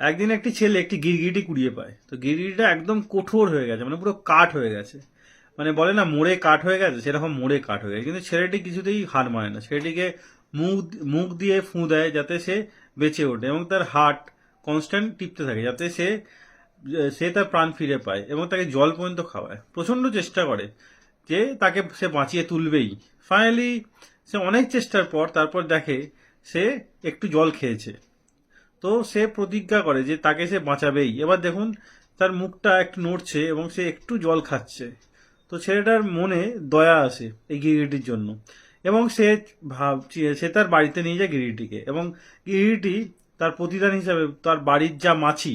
একদিন একটি ছেলে একটি গিরগিটি কুড়িয়ে পায়। তো গিরগিটিটা একদম কঠোর হয়ে গেছে, মানে পুরো কাঠ হয়ে গেছে। মানে বলে না মোড়ে কাঠ হয়ে গেছে, সেরকম মোড়ে কাঠ হয়ে গেছে। কিন্তু ছেলেটি কিছুতেই হার মানে না। ছেলেটিকে মুখ মুখ দিয়ে ফুঁ দেয় যাতে সে বেঁচে ওঠে, এবং তার হার্ট কনস্ট্যান্ট টিপতে থাকে যাতে সে সে তার প্রাণ ফিরে পায়, এবং তাকে জল পর্যন্ত খাওয়ায়। প্রচন্ড চেষ্টা করে যে তাকে সে বাঁচিয়ে তুলবেই। ফাইনালি সে অনেক চেষ্টার পর তারপর দেখে সে একটু জল খেয়েছে। তো সে প্রতিজ্ঞা করে যে তাকে সে বাঁচাবেই। এবার দেখুন তার মুখটা একটু নড়ছে এবং সে একটু জল খাচ্ছে। তো ছেলেটার মনে দয়া আসে এই গিরগিটির জন্য, এবং সে তার বাড়িতে নিয়ে যায় গিরগিটিকে, এবং গিরগিটি তার প্রতিদান হিসাবে তার বাড়ির যা মাছি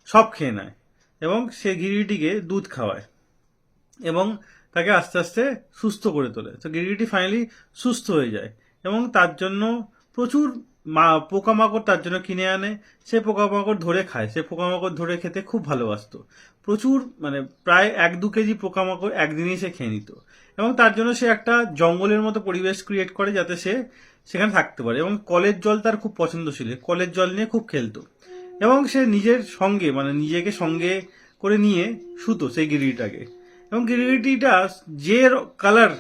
সব খেয়ে নেয়, এবং সে গিরগিটিকে দুধ খাওয়ায় এবং তাকে আস্তে আস্তে সুস্থ করে তোলে। তো গিরগিটি ফাইনালি সুস্থ হয়ে যায়, এবং তার জন্য প্রচুর পোকামাকড় তার জন্য কিনে আনে। সে পোকামাকড় ধরে খায়, সে পোকামাকড় ধরে খেতে খুব ভালোবাসতো। প্রচুর, মানে প্রায় 1-2 কেজি পোকামাকড় একদিনই সে খেয়ে নিত, এবং তার জন্য সে একটা জঙ্গলের মতো পরিবেশ ক্রিয়েট করে যাতে সে সেখানে থাকতে পারে। এবং কলের জল তার খুব পছন্দ ছিল, কলের জল নিয়ে খুব খেলতো, এবং সে নিজের সঙ্গে, মানে নিজেকে সঙ্গে করে নিয়ে শুতো সেই গিরগিটিটাকে। এবং গিরগিটিটা যে কালার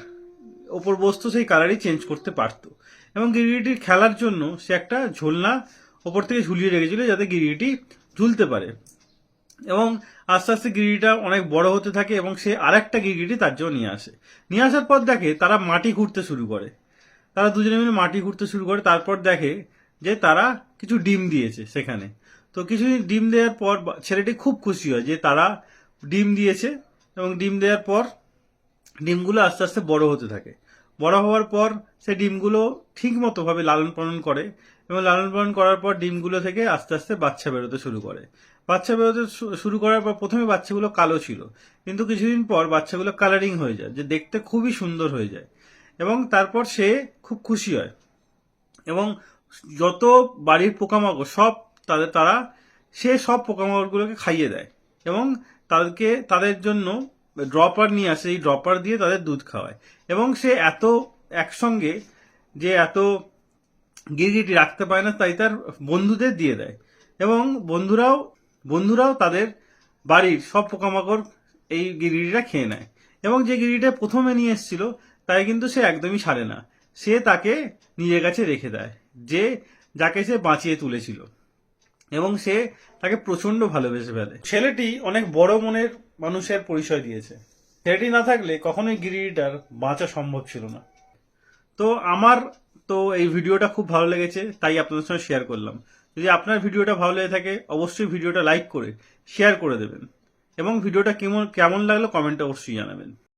ওপর বসতো সেই কালারই চেঞ্জ করতে পারতো। এবং গিরগিটির খেলার জন্য সে একটা ঝোলনা ওপর থেকে ঝুলিয়ে রেখেছিল যাতে গিরগিটি ঝুলতে পারে। এবং আস্তে আস্তে গিরগিটিটা অনেক বড় হতে থাকে, এবং সে আরেকটা গিরগিটি তার জন্য নিয়ে আসে। নিয়ে আসার পর দেখে তারা মাটি খুঁড়তে শুরু করে। তারা দুজনে মিলে মাটি খুঁড়তে শুরু করে। তারপর দেখে যে তারা কিছু ডিম দিয়েছে সেখানে। তো কিছুদিন ডিম দেওয়ার পর ছেলেটি খুব খুশি হয় যে তারা ডিম দিয়েছে, এবং ডিম দেওয়ার পর ডিমগুলো আস্তে আস্তে বড় হতে থাকে। বড় হওয়ার পর সে ডিমগুলো ঠিক মতো ভাবে লালন পালন করে, এবং লালন পালন করার পর ডিমগুলো থেকে আস্তে আস্তে বাচ্চা বেরোতে শুরু করে। বাচ্চা বেরোতে শুরু করার পর প্রথমে বাচ্চাগুলো কালো ছিল, কিন্তু কিছুদিন পর বাচ্চাগুলো কালারিং হয়ে যায়, যে দেখতে খুবই সুন্দর হয়ে যায়। এবং তারপর সে খুব খুশি হয়, এবং যত বাড়ির পোকামাকড় সব তারা সে সব পোকামাকড়গুলোকে খাইয়ে দেয়, এবং তাদের জন্য ড্রপার নিয়ে আসে, এই ড্রপার দিয়ে তাদের দুধ খাওয়ায়। এবং সে এত একসঙ্গে যে এত গিরগিটি রাখতে পারে না, তাই তার বন্ধুদের দিয়ে দেয়, এবং বন্ধুরাও তাদের বাড়ির সব পোকামাকড় এই গিরগিটিটা খেয়ে নেয়। এবং যে গিরগিটিটা প্রথমে নিয়ে এসেছিল তাই কিন্তু সে একদমই ছাড়ে না, সে তাকে নিজের কাছে রেখে দেয়, যাকে সে বাঁচিয়ে তুলেছিল, এবং সে তাকে প্রচন্ড ভালোবেসে ফেলে। ছেলেটি অনেক বড় মনের মানুষের পরিচয় দিয়েছে। ছেলেটি না থাকলে কখনোই গিরগিটিটার বাঁচা সম্ভব ছিল না। তো আমার তো এই ভিডিওটা খুব ভালো লেগেছে, তাই আপনাদের সঙ্গে শেয়ার করলাম। যদি আপনার ভিডিওটা ভালো লেগে থাকে অবশ্যই ভিডিওটা লাইক করে শেয়ার করে দেবেন, এবং ভিডিওটা কেমন লাগলো কমেন্টে অবশ্যই জানাবেন।